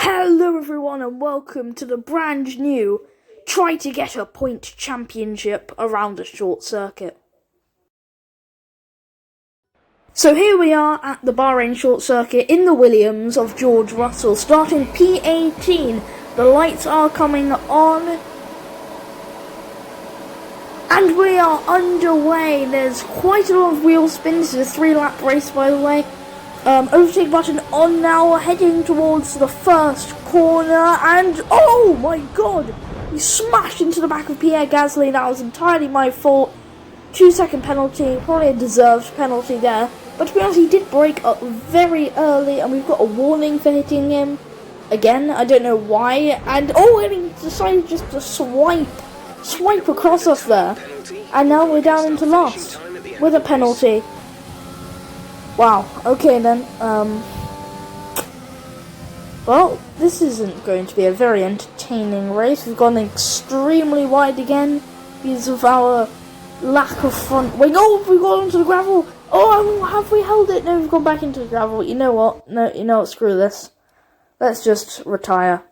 Hello everyone and welcome to the brand new Try to Get a Point Championship around a short circuit. So here we are at the Bahrain short circuit in the Williams of George Russell, starting P18. The lights are coming on and we are underway. There's quite a lot of wheel spins. It's a 3-lap race, by the way. Overtake button on now, heading towards the first corner, and oh my god, he smashed into the back of Pierre Gasly. That was entirely my fault. 2-second penalty, probably a deserved penalty there, but to be honest, he did brake up very early, and we've got a warning for hitting him again. I don't know why, and he decided just to swipe across us there, and now we're down into last with a penalty. Wow, okay then, well, this isn't going to be a very entertaining race. We've gone extremely wide again because of our lack of front wing. Oh, we've gone onto the gravel. Oh, have we held it? No, we've gone back into the gravel. You know what? No, you know what? Screw this. Let's just retire.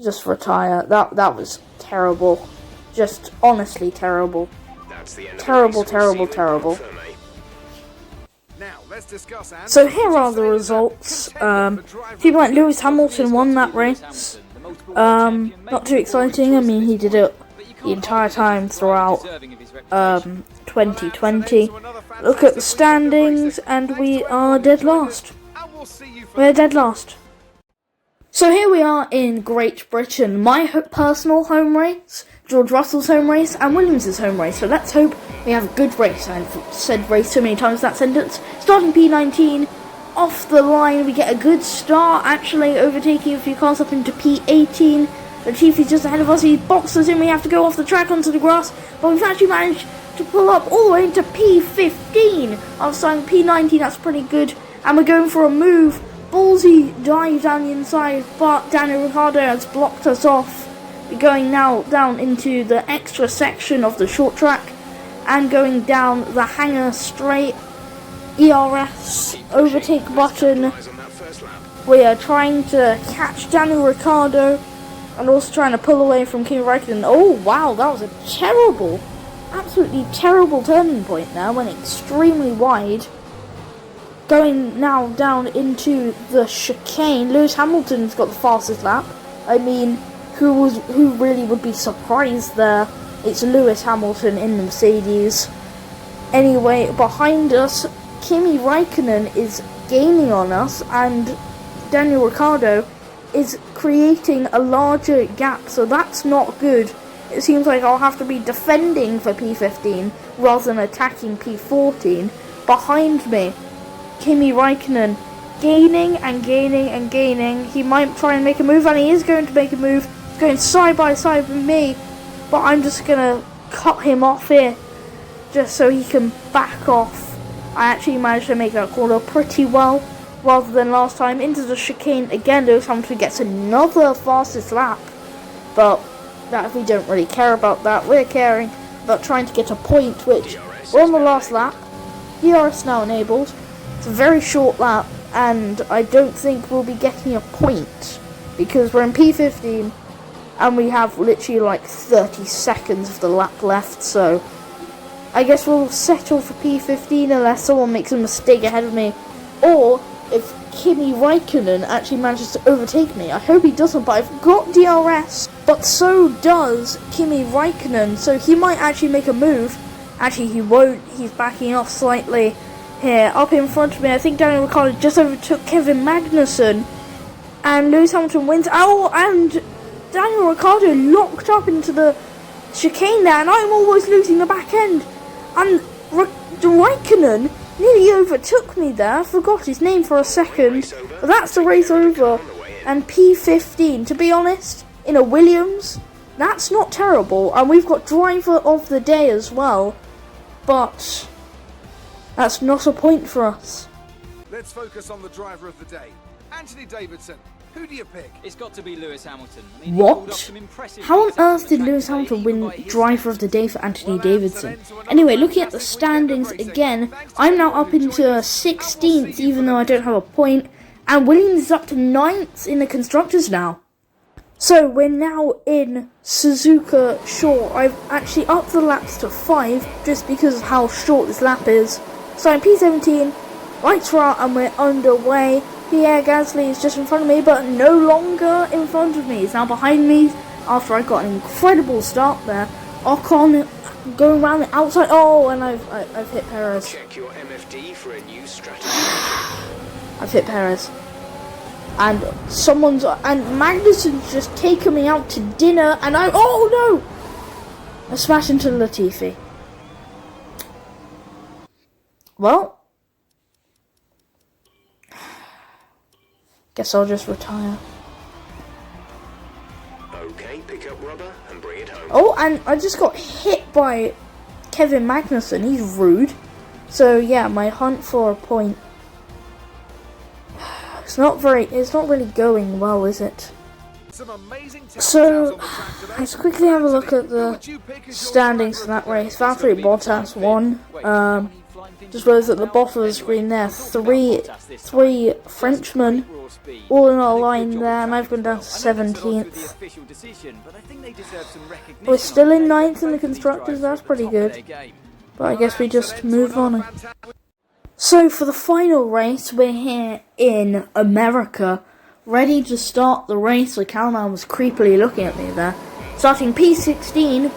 Just retire. That was terrible. Just honestly terrible. Terrible. So here are the results. People like Lewis Hamilton won that race. Not too exciting. I mean, he did it the entire time throughout 2020. Look at the standings, and we are dead last. We're dead last. So here we are in Great Britain. My personal home race, George Russell's home race, and Williams' home race. So let's hope we have a good race. I've said race so many times that sentence. Starting P19, off the line, we get a good start, actually overtaking a few cars up into P18. Latifi's just ahead of us, he boxes in, we have to go off the track onto the grass, but we've actually managed to pull up all the way into P15. After starting P19, that's pretty good, and we're going for a move. Ballsy dive down the inside, but Daniel Ricciardo has blocked us off. We're going now down into the extra section of the short track and going down the hangar straight. ERS overtake button. We are trying to catch Daniel Ricciardo and also trying to pull away from Kimi Räikkönen. Oh wow, that was a terrible, absolutely terrible turning point there. Went extremely wide. Going now down into the chicane. Lewis Hamilton's got the fastest lap. I mean, who really would be surprised there? It's Lewis Hamilton in the Mercedes. Anyway, behind us, Kimi Räikkönen is gaining on us, and Daniel Ricciardo is creating a larger gap, so that's not good. It seems like I'll have to be defending for P15 rather than attacking P14. Behind me, Kimi Räikkönen gaining and gaining. He might try and make a move, and he is going to make a move. He's going side by side with me, but I'm just going to cut him off here just so he can back off. I actually managed to make that corner pretty well rather than last time. Into the chicane again. Lewis Hamilton gets another fastest lap, but that we don't really care about that. We're caring about trying to get a point, which we're on the last lap. DRS now enabled. It's a very short lap, and I don't think we'll be getting a point because we're in P15 and we have literally like 30 seconds of the lap left, so I guess we'll settle for P15 unless someone makes a mistake ahead of me, or if Kimi Räikkönen actually manages to overtake me. I hope he doesn't, but I've got DRS, but so does Kimi Räikkönen, so he might actually make a move. Actually, he won't. He's backing off slightly here. Up in front of me, I think Daniel Ricciardo just overtook Kevin Magnussen, and Lewis Hamilton wins. Oh, and Daniel Ricciardo locked up into the chicane there, and I'm almost losing the back end. And Räikkönen nearly overtook me there. I forgot his name for a second. But that's the race over. And P15, to be honest, in a Williams, that's not terrible. And we've got driver of the day as well. But that's not a point for us. Let's focus on the driver of the day. Anthony Davidson. Who do you pick? It's got to be Lewis Hamilton. I mean, what? How on earth did Lewis Hamilton win driver of the day for Anthony Davidson? Anyway, looking at the standings again, I'm now up into 16th, even though I don't have a point. And Williams is up to 9th in the Constructors now. So we're now in Suzuka Short. I've actually upped the laps to 5 just because of how short this lap is. So I'm P17, lights are out and we're underway. Pierre Gasly is just in front of me but no longer in front of me. He's now behind me after I got an incredible start there. Ocon going around the outside. Oh, and I've hit Perez. Check your MFD for a new strategy. I've hit Perez. And Magnussen's just taken me out to dinner and oh no! I smashed into Latifi. Well, guess I'll just retire. Okay, pick up rubber and bring it home. Oh, and I just got hit by Kevin Magnussen. He's rude. So yeah, my hunt for a point. It's not really going well, is it? So, let's quickly have a look at the standings for that race. Valtteri Bottas won. Just realised at the bottom of the screen there, three Frenchmen all in a line there, and I've gone down to 17th. We're still in 9th in the Constructors, that's pretty good. But I guess we just move on. So for the final race, we're here in America, ready to start the race. The Callum was creepily looking at me there. Starting P16,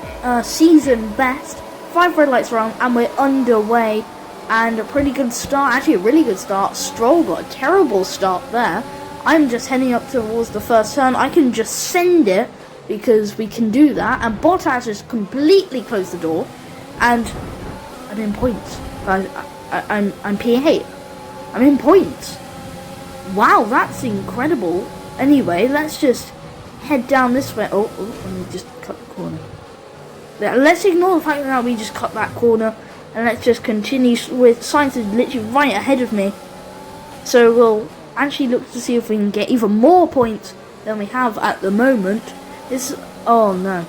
season best, 5 red lights around, and we're underway. And a pretty good start, actually a really good start. Stroll got a terrible start there. I'm just heading up towards the first turn. I can just send it, because we can do that. And Bottas just completely closed the door, and I'm in points. I'm P8. I'm in points. Wow, that's incredible. Anyway, let's just head down this way. Oh, let me just cut the corner. Yeah, let's ignore the fact that we just cut that corner, and let's just continue with Sainz is literally right ahead of me. So we'll actually look to see if we can get even more points than we have at the moment. Oh no.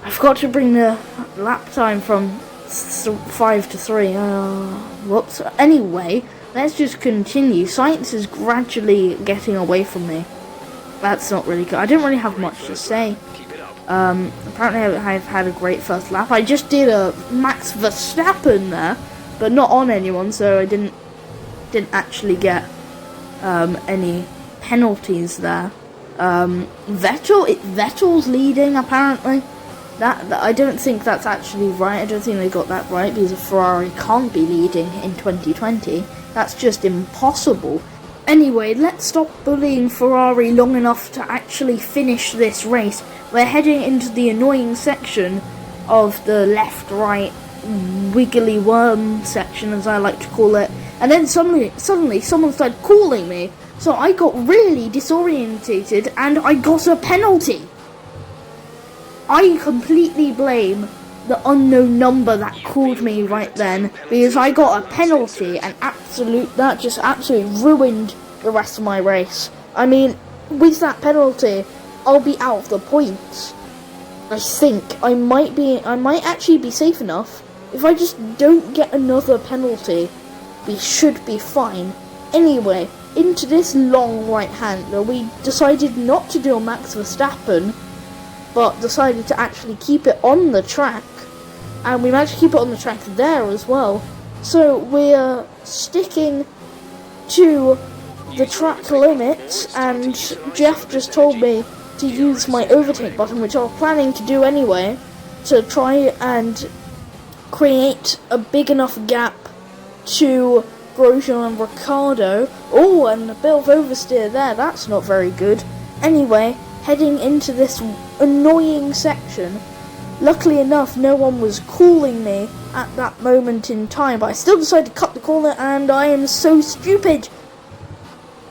I forgot to bring the lap time from 5 to 3. Whoops. Anyway, let's just continue. Science is gradually getting away from me. That's not really good. I didn't really have much to say. Apparently I've had a great first lap. I just did a Max Verstappen there, but not on anyone, so I didn't actually get any penalties there. Vettel's leading apparently. That I don't think that's actually right. I don't think they got that right, because a Ferrari can't be leading in 2020. That's just impossible. Anyway, let's stop bullying Ferrari long enough to actually finish this race. We're heading into the annoying section of the left-right wiggly worm section, as I like to call it. And then suddenly someone started calling me, so I got really disorientated and I got a penalty. I completely blame the unknown number that called me right then, because I got a penalty and that just absolutely ruined the rest of my race. I mean, with that penalty, I'll be out of the points. I think I might actually be safe enough. If I just don't get another penalty, we should be fine. Anyway, into this long right-hander, we decided not to do a Max Verstappen, but decided to actually keep it on the track, and we managed to keep it on the track there as well. So we're sticking to the track limits, and Jeff just told me to use my overtake button, which I was planning to do anyway, to try and create a big enough gap to Grosjean and Ricciardo. Oh, and a bit of oversteer there, that's not very good. Anyway, heading into this annoying section. Luckily enough, no one was calling me at that moment in time, but I still decided to cut the corner, and I am so stupid.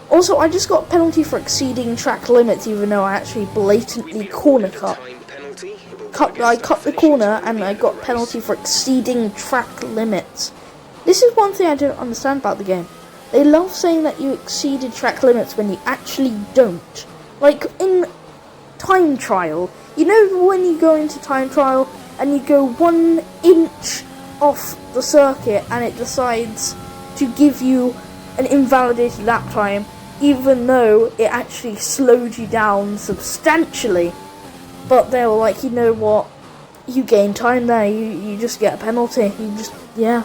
Also, I just got a penalty for exceeding track limits, even though I actually blatantly corner cut. I cut the corner, and I got a penalty for exceeding track limits. This is one thing I don't understand about the game. They love saying that you exceeded track limits when you actually don't. Like, in time trial, you know when you go into time trial and you go 1 inch off the circuit and it decides to give you an invalidated lap time, even though it actually slowed you down substantially. But they were like, you know what, you gain time there, you just get a penalty, yeah.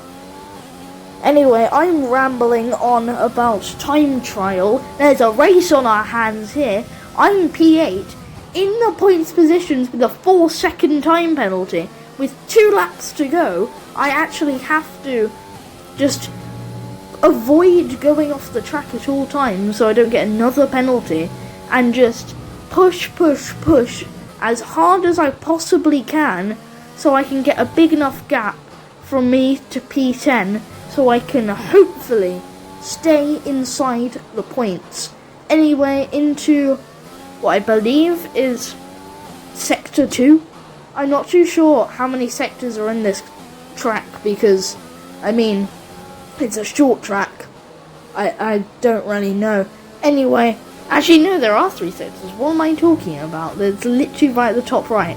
Anyway, I'm rambling on about time trial. There's a race on our hands here. I'm P8 in the points positions with a 4-second time penalty. With 2 laps to go, I actually have to just avoid going off the track at all times so I don't get another penalty, and just push as hard as I possibly can so I can get a big enough gap from me to P10 so I can hopefully stay inside the points. Anyway, into what I believe is Sector 2. I'm not too sure how many sectors are in this track because, I mean, it's a short track. I don't really know. Anyway, actually no, there are 3 sectors. What am I talking about? There's literally right at the top right.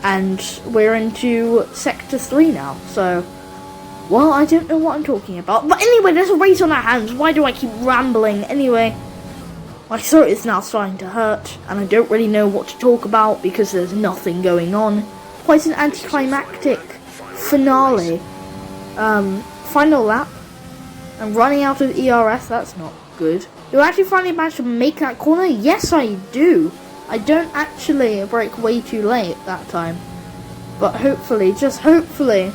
And we're into Sector 3 now, so... well, I don't know what I'm talking about. But anyway, there's a race on our hands. Why do I keep rambling? Anyway, my throat is now starting to hurt, and I don't really know what to talk about because there's nothing going on. Quite an anticlimactic finale. Final lap. I'm running out of ERS, that's not good. Do I actually finally manage to make that corner? Yes, I do. I don't actually brake way too late that time. But hopefully, just hopefully,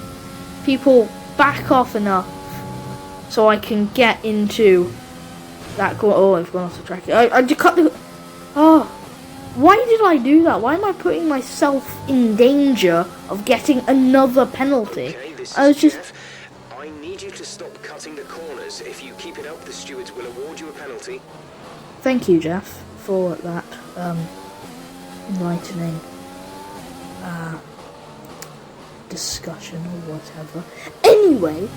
people back off enough so I can get into that corner. Oh, I've gone off the track. I just cut the... oh, why did I do that? Why am I putting myself in danger of getting another penalty? Okay, this I was is just... Jeff. I need you to stop cutting the corners. If you keep it up, the stewards will award you a penalty. Thank you, Jeff, for that enlightening discussion or whatever. Anyway,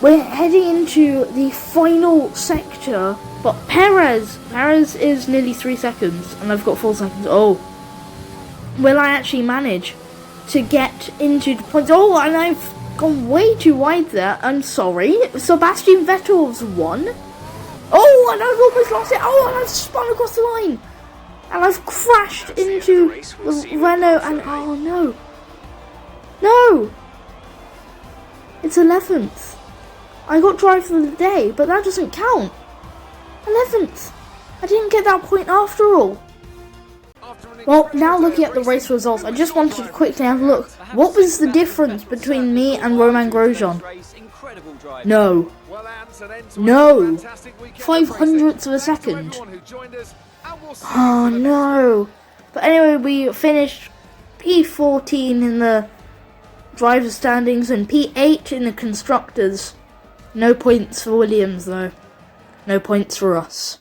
we're heading into the final sector, but Perez is nearly 3 seconds, and I've got 4 seconds. Oh, will I actually manage to get into the points? Oh, and I've gone way too wide there. I'm sorry. Sebastian Vettel's won. Oh, and I've almost lost it. Oh, and I've spun across the line. And I've crashed into the Renault and... oh, no. No! It's 11th. I got driver of the day, but that doesn't count. 11th. I didn't get that point after all. Well, now looking at the race results, I just wanted to quickly have a look. What was the difference between me and Romain Grosjean? No. No. 500ths of a second. Oh no. But anyway, we finished P14 in the driver's standings and P8 in the constructors. No points for Williams though. No points for us.